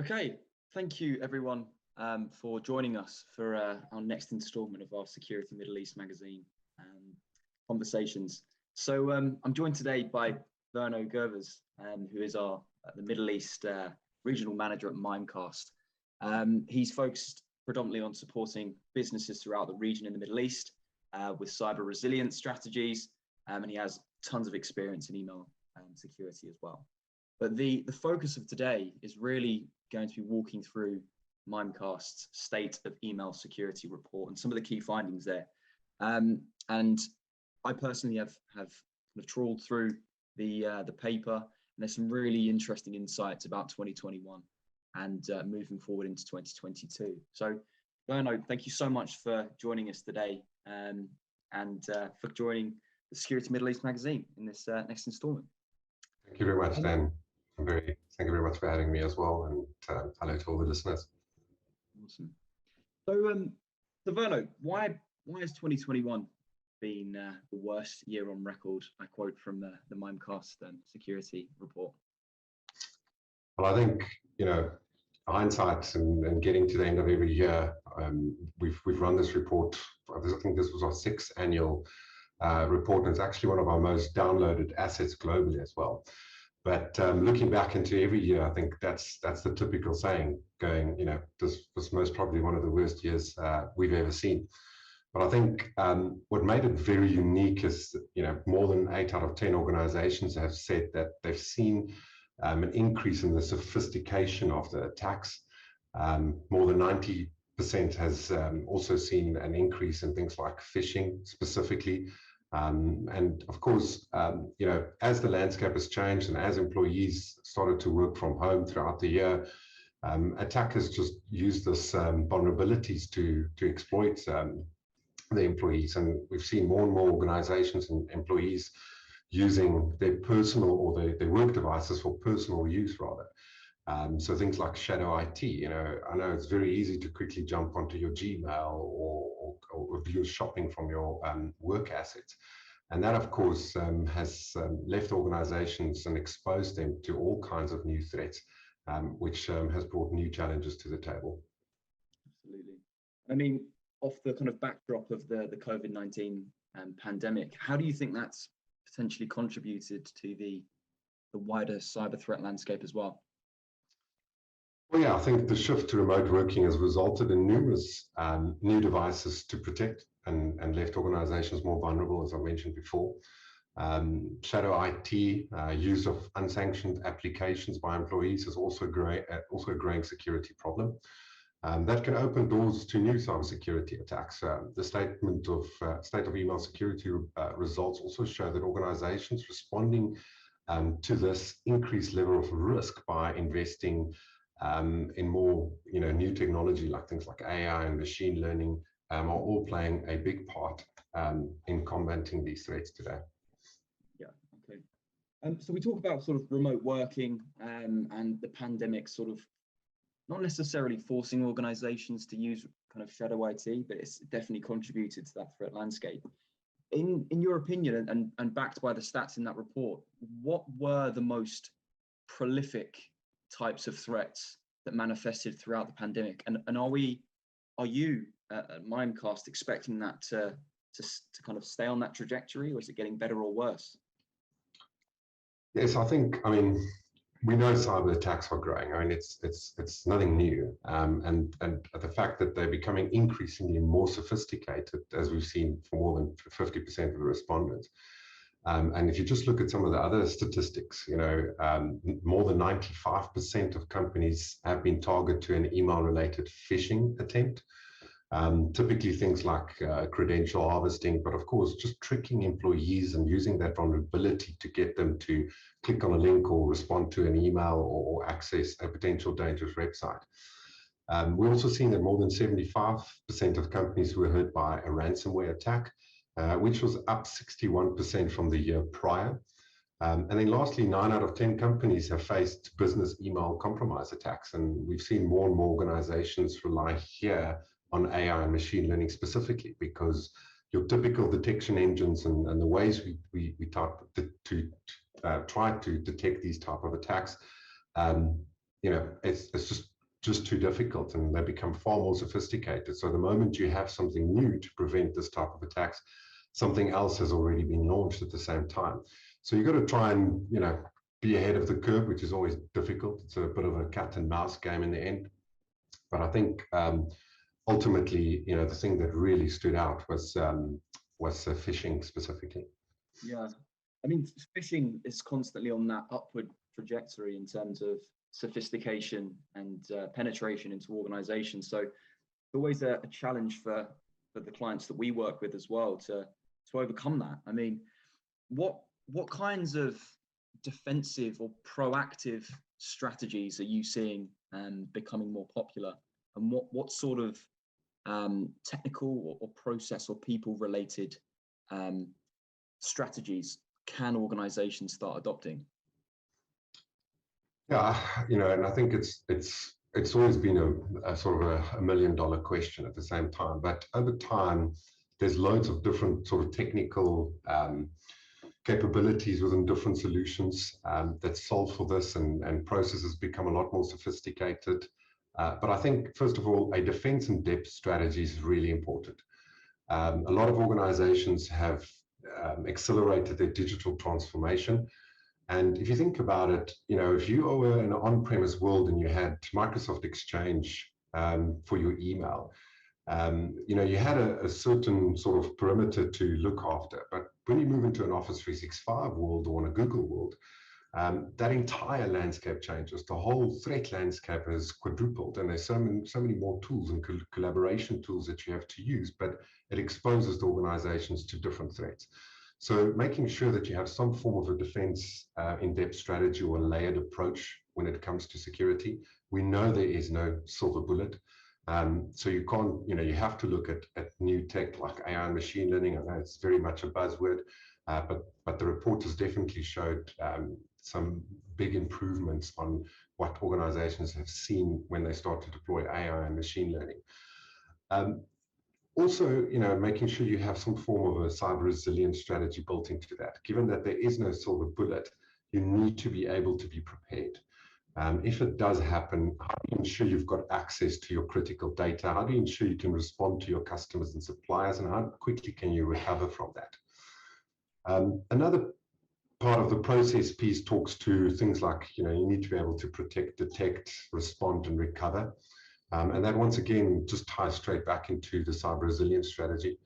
Okay, thank you everyone for joining us for our next installment of our Security Middle East magazine conversations. So I'm joined today by Verno Gervers, who is the Middle East regional manager at Mimecast. He's focused predominantly on supporting businesses throughout the region in the Middle East with cyber resilience strategies, and he has tons of experience in email security as well. But the focus of today is really going to be walking through Mimecast's State of Email Security report and some of the key findings there. And I personally have kind of trawled through the paper, and there's some really interesting insights about 2021 and moving forward into 2022. So, Verno, thank you so much for joining us today and for joining the Security Middle East magazine in this next installment. Thank you very much, Dan. Thank you very much for having me as well, and hello to all the listeners. Awesome. So, Verno, why has 2021 been the worst year on record? I quote from the Mimecast security report. Well, I think hindsight and getting to the end of every year, we've run this report. I think this was our 6th annual report, and it's actually one of our most downloaded assets globally as well. But looking back into every year, I think that's the typical saying going, this was most probably one of the worst years we've ever seen. But I think what made it very unique is, more than 8 out of 10 organizations have said that they've seen an increase in the sophistication of the attacks. More than 90% has also seen an increase in things like phishing specifically. And of course, as the landscape has changed and as employees started to work from home throughout the year, attackers just used this vulnerabilities to exploit the employees. And we've seen more and more organizations and employees using their personal or their work devices for personal use rather. So things like shadow IT, I know it's very easy to quickly jump onto your Gmail or view shopping from your work assets. And that, of course, has left organizations and exposed them to all kinds of new threats, which has brought new challenges to the table. Absolutely. I mean, off the kind of backdrop of the COVID-19 pandemic, how do you think that's potentially contributed to the wider cyber threat landscape as well? Well, yeah, I think the shift to remote working has resulted in numerous new devices to protect and left organizations more vulnerable, as I mentioned before. Shadow IT, use of unsanctioned applications by employees is also a growing security problem. That can open doors to new cybersecurity attacks. The statement of State of Email Security results also show that organizations responding to this increased level of risk by investing in more new technology like things like AI and machine learning are all playing a big part in combating these threats today. Yeah, okay. So we talk about sort of remote working and the pandemic sort of not necessarily forcing organizations to use kind of shadow IT, but it's definitely contributed to that threat landscape. In your opinion, and backed by the stats in that report, what were the most prolific types of threats that manifested throughout the pandemic? And are you at Mimecast expecting that to kind of stay on that trajectory, or is it getting better or worse? Yes, I mean, we know cyber attacks are growing. I mean, it's nothing new. And the fact that they're becoming increasingly more sophisticated, as we've seen for more than 50% of the respondents. And if you just look at some of the other statistics, more than 95% of companies have been targeted to an email-related phishing attempt. Typically things like credential harvesting, but of course, just tricking employees and using that vulnerability to get them to click on a link or respond to an email or access a potential dangerous website. We're also seeing that more than 75% of companies were hurt by a ransomware attack, which was up 61% from the year prior. And then lastly, 9 out of 10 companies have faced business email compromise attacks. And we've seen more and more organizations rely here on AI and machine learning specifically, because your typical detection engines and the ways we try to detect these type of attacks, it's just just too difficult, and they become far more sophisticated. So the moment you have something new to prevent this type of attacks, something else has already been launched at the same time. So you've got to try and, be ahead of the curve, which is always difficult. It's a bit of a cat and mouse game in the end. But I think ultimately, the thing that really stood out was phishing specifically. Yeah, I mean, phishing is constantly on that upward trajectory in terms of sophistication and penetration into organizations. So it's always a challenge for the clients that we work with as well to overcome that. I mean, what kinds of defensive or proactive strategies are you seeing becoming more popular, and what sort of technical or process or people related strategies can organizations start adopting? Yeah, and I think it's always been a sort of a $1 million question at the same time. But over time, there's loads of different sort of technical capabilities within different solutions that solve for this, and processes become a lot more sophisticated. But I think, first of all, a defense in depth strategy is really important. A lot of organizations have accelerated their digital transformation. And if you think about it, if you were in an on-premise world and you had Microsoft Exchange for your email, you had a certain sort of perimeter to look after. But when you move into an Office 365 world or in a Google world, that entire landscape changes. The whole threat landscape is quadrupled, and there's so many more tools and collaboration tools that you have to use, but it exposes the organizations to different threats. So making sure that you have some form of a defense in-depth strategy or a layered approach when it comes to security. We know there is no silver bullet. So you can't, you have to look at new tech like AI and machine learning. I know it's very much a buzzword, but the report has definitely showed some big improvements on what organizations have seen when they start to deploy AI and machine learning. Also, making sure you have some form of a cyber resilience strategy built into that. Given that there is no silver bullet, you need to be able to be prepared. If it does happen, how do you ensure you've got access to your critical data? How do you ensure you can respond to your customers and suppliers, and how quickly can you recover from that? Another part of the process piece talks to things like, you need to be able to protect, detect, respond, and recover. And that, once again, just ties straight back into the cyber resilience strategy.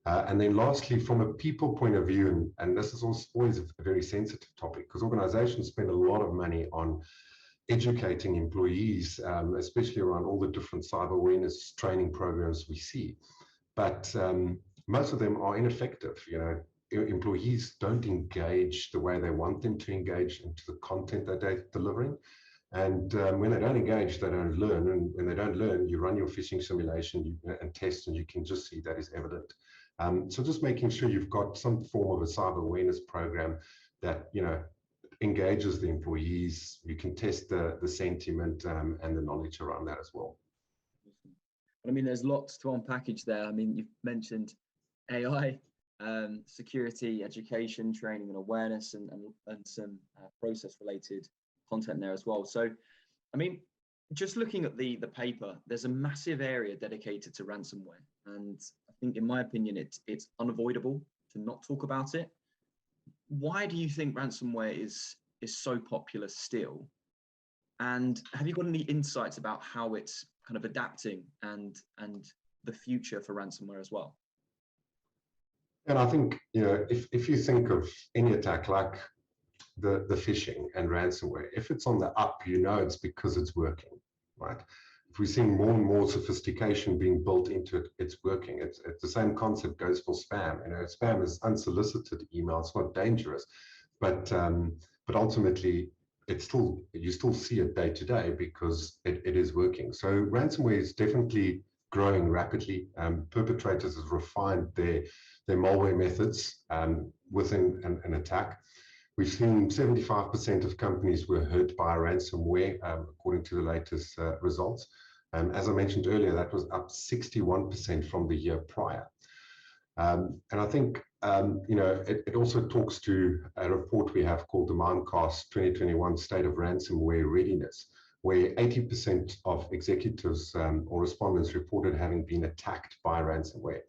And then lastly, from a people point of view, and this is always a very sensitive topic, because organizations spend a lot of money on educating employees, especially around all the different cyber awareness training programs we see. But most of them are ineffective. Employees don't engage the way they want them to engage into the content that they're delivering. And when they don't engage, they don't learn. And when they don't learn, you run your phishing simulation and test, and you can just see that is evident. So just making sure you've got some form of a cyber awareness program that, engages the employees. You can test the sentiment and the knowledge around that as well. I mean, there's lots to unpackage there. I mean, you've mentioned AI, security, education, training and awareness, and some process-related content there as well. So, I mean, just looking at the paper, there's a massive area dedicated to ransomware. And I think, in my opinion, it's unavoidable to not talk about it. Why do you think ransomware is so popular still? And have you got any insights about how it's kind of adapting and the future for ransomware as well? And I think, if you think of any attack like the phishing and ransomware, if it's on the up, it's because it's working, right? If we're seeing more and more sophistication being built into it, it's working. It's the same concept goes for spam. Spam is unsolicited email. It's not dangerous, but ultimately, you still see it day to day because it is working. So ransomware is definitely growing rapidly. Perpetrators have refined their malware methods within an attack. We've seen 75% of companies were hurt by ransomware, according to the latest results. As I mentioned earlier, that was up 61% from the year prior. And I think, it also talks to a report we have called the Mimecast 2021 State of Ransomware Readiness, where 80% of executives or respondents reported having been attacked by ransomware.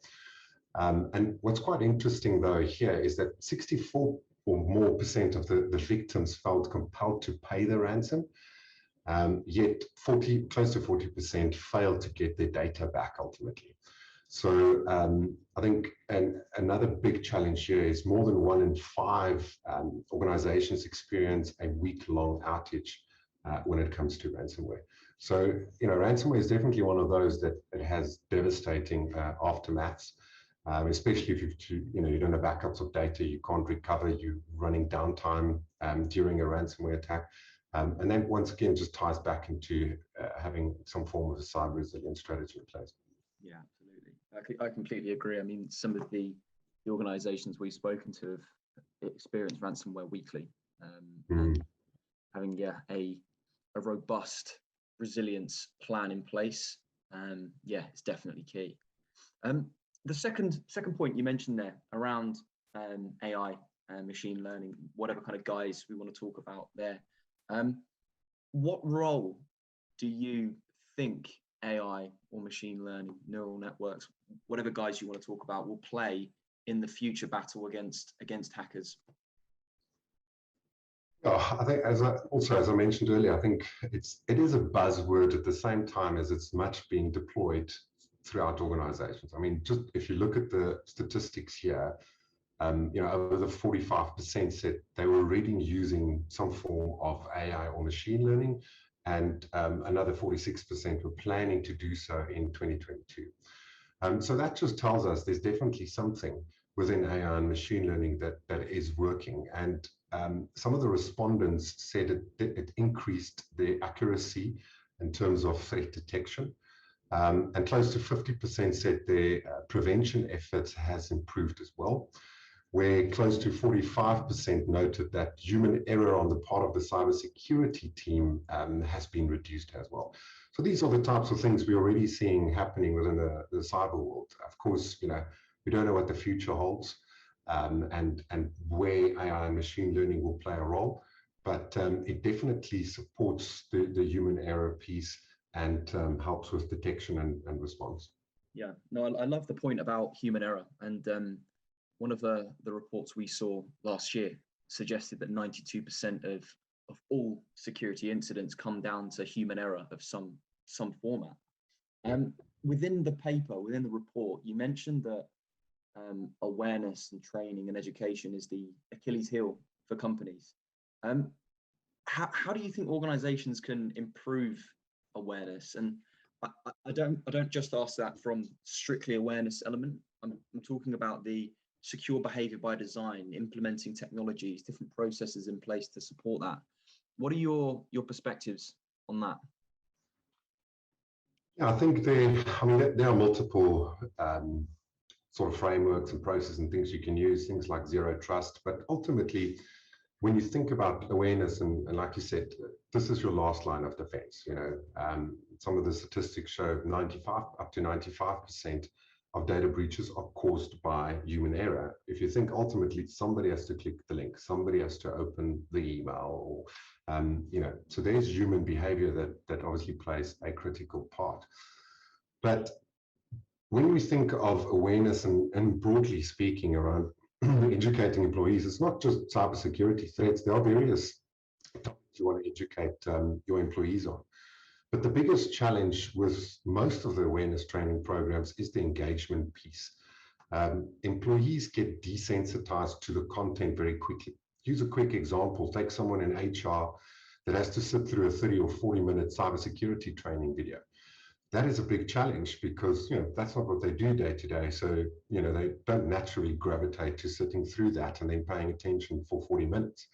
And what's quite interesting though here is that 64 or more percent of the victims felt compelled to pay the ransom, yet close to 40% failed to get their data back ultimately. So I think another big challenge here is more than 1 in 5 organizations experience a week-long outage when it comes to ransomware. So, ransomware is definitely one of those that it has devastating aftermaths, especially if you don't have backups of data, you can't recover, you're running downtime during a ransomware attack. And then once again, just ties back into having some form of a cyber resilience strategy in place. Yeah, absolutely. I completely agree. I mean, some of the organizations we've spoken to have experienced ransomware weekly. And having a robust resilience plan in place, it's definitely key. The second point you mentioned there around AI and machine learning, whatever kind of guys we want to talk about there. What role do you think AI or machine learning, neural networks, whatever guys you want to talk about, will play in the future battle against hackers? Oh, I think, as I mentioned earlier, I think it is a buzzword at the same time as it's much being deployed throughout organizations. I mean, just if you look at the statistics here, over the 45% said they were already using some form of AI or machine learning, and another 46% were planning to do so in 2022. So that just tells us there's definitely something within AI and machine learning that is working. And some of the respondents said it increased their accuracy in terms of threat detection. And close to 50% said their prevention efforts has improved as well, where close to 45% noted that human error on the part of the cybersecurity team has been reduced as well. So these are the types of things we're already seeing happening within the cyber world. Of course, we don't know what the future holds and where AI and machine learning will play a role, but it definitely supports the human error piece and helps with detection and response. Yeah, no, I love the point about human error. And one of the reports we saw last year suggested that 92% of all security incidents come down to human error of some format. Within the paper, within the report, you mentioned that awareness and training and education is the Achilles heel for companies. How do you think organizations can improve awareness? And I don't just ask that from strictly awareness element. I'm talking about the secure behavior by design, implementing technologies, different processes in place to support that. What are your perspectives on that? Yeah, I think there are multiple sort of frameworks and processes and things you can use, things like zero trust. But ultimately, when you think about awareness, and like you said, this is your last line of defense. Some of the statistics show up to 95% of data breaches are caused by human error. If you think ultimately somebody has to click the link, somebody has to open the email, or so there's human behavior that obviously plays a critical part. But when we think of awareness and broadly speaking around educating employees, it's not just cybersecurity threats. There are various topics you want to educate your employees on. But the biggest challenge with most of the awareness training programs is the engagement piece. Employees get desensitized to the content very quickly. Use a quick example. Take someone in HR that has to sit through a 30 or 40-minute cybersecurity training video. That is a big challenge because that's not what they do day to day. So they don't naturally gravitate to sitting through that and then paying attention for 40 minutes.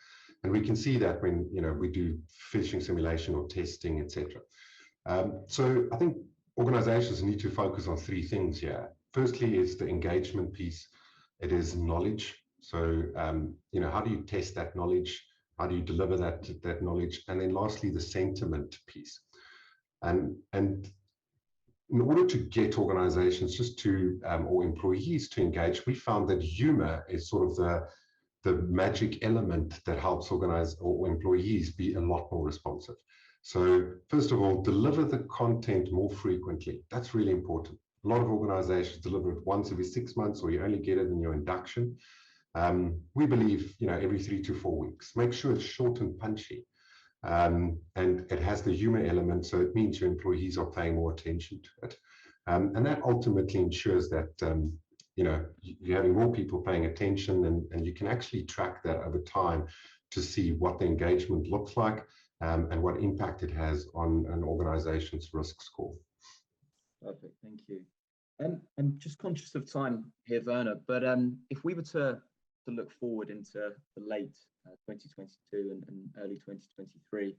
And we can see that when we do phishing simulation or testing, etc. So I think organizations need to focus on 3 things here. Firstly is the engagement piece. It is knowledge. So how do you test that knowledge? How do you deliver that knowledge? And then lastly, the sentiment piece. And in order to get organizations just to or employees to engage, we found that humor is sort of the magic element that helps organize or employees be a lot more responsive. So first of all, deliver the content more frequently. That's really important. A lot of organizations deliver it once every 6 months, or you only get it in your induction. We believe, every 3 to 4 weeks. Make sure it's short and punchy. And it has the humor element, so it means your employees are paying more attention to it. And that ultimately ensures that, you're having more people paying attention, and you can actually track that over time to see what the engagement looks like, and what impact it has on an organization's risk score. Perfect, thank you. I'm just conscious of time here, Werner, but if we were to look forward into the late 2022 and early 2023,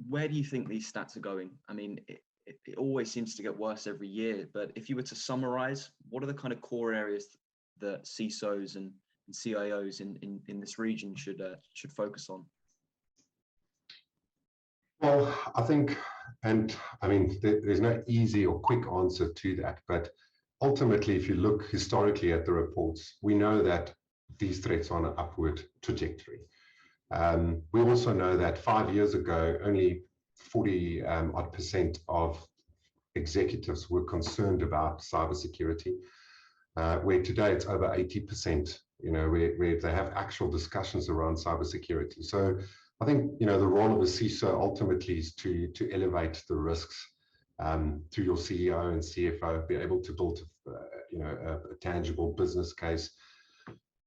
where do you think these stats are going? I mean, it always seems to get worse every year, but if you were to summarize, what are the kind of core areas that CISOs and CIOs in this region should focus on? Well, I think, there's no easy or quick answer to that, but ultimately, if you look historically at the reports, we know that these threats are on an upward trajectory. We also know that 5 years ago, only 40% of executives were concerned about cybersecurity, where today it's over 80%, where they have actual discussions around cybersecurity. So I think, the role of a CISO ultimately is to elevate the risks through your CEO and CFO, be able to build, a tangible business case,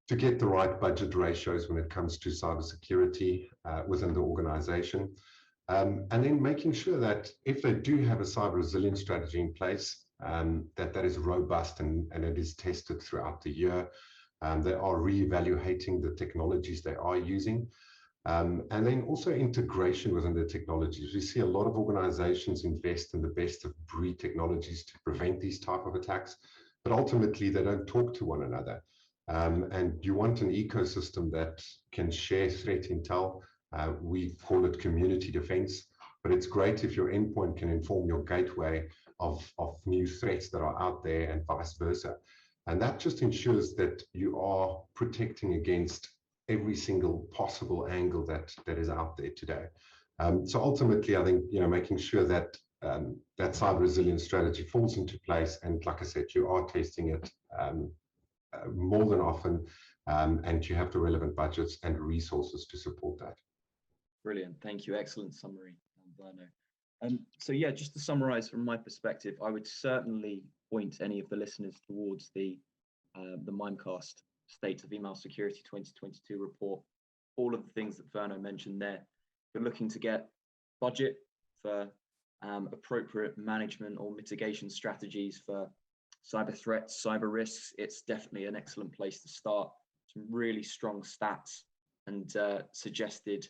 to get the right budget ratios when it comes to cybersecurity within the organization. And then making sure that if they do have a cyber resilience strategy in place, that is robust and it is tested throughout the year. They are reevaluating the technologies they are using. And then also integration within the technologies. We see a lot of organizations invest in the best of breed technologies to prevent these type of attacks, but ultimately they don't talk to one another. And you want an ecosystem that can share threat intel. We call it community defense, but it's great if your endpoint can inform your gateway of new threats that are out there and vice versa. And that just ensures that you are protecting against every single possible angle that is out there today. So ultimately, I think, making sure that that cyber resilience strategy falls into place. And like I said, you are testing it more than often, and you have the relevant budgets and resources to support that. Brilliant, thank you. Excellent summary, Werner. So yeah, just to summarize from my perspective, I would certainly point any of the listeners towards the Mimecast State of Email Security 2022 report. All of the things that Werner mentioned there. You're looking to get budget for appropriate management or mitigation strategies for cyber threats, cyber risks. It's definitely an excellent place to start. Some really strong stats and suggested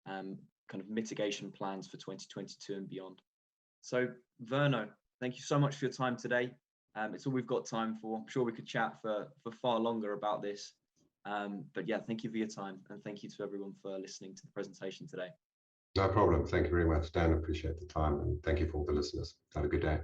kind of mitigation plans for 2022 and beyond. So Werner, thank you so much for your time today. It's all we've got time for. I'm sure we could chat for far longer about this. But yeah, thank you for your time, and thank you to everyone for listening to the presentation today. No problem. Thank you very much, Dan. Appreciate the time, and thank you for all the listeners. Have a good day.